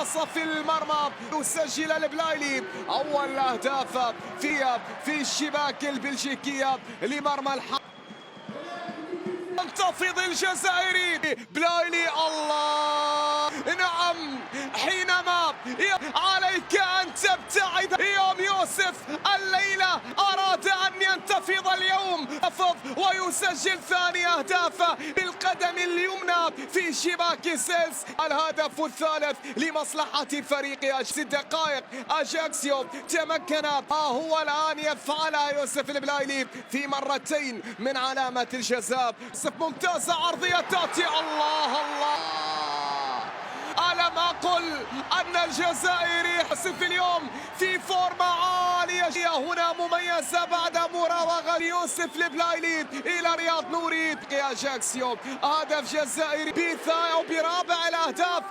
منتصف المرمى يسجل البلايلي أول أهداف في الشباك البلجيكية لمرمى المنتفض الجزائري بلايلي. الله، نعم، حينما عليك أن تبتعد يوم يوسف الليلة أراد أن ينتفض اليوم ويسجل ثاني أهداف بالقدم اليمنى في شباك سيلز. الهدف الثالث لمصلحة فريق 6 دقائق أجاكسيو تمكن هو الآن يفعلها يوسف البلايلي في مرتين من علامة الجزاء. ممتازة عرضية تأتي. الله الله، ألم أقل أن الجزائري يحسب اليوم في فورمة عالية هنا مميزة بعد مراوغة يوسف البلايلي إلى رياض نوري. أجاكسيو هدف جزائري برابع الأهداف.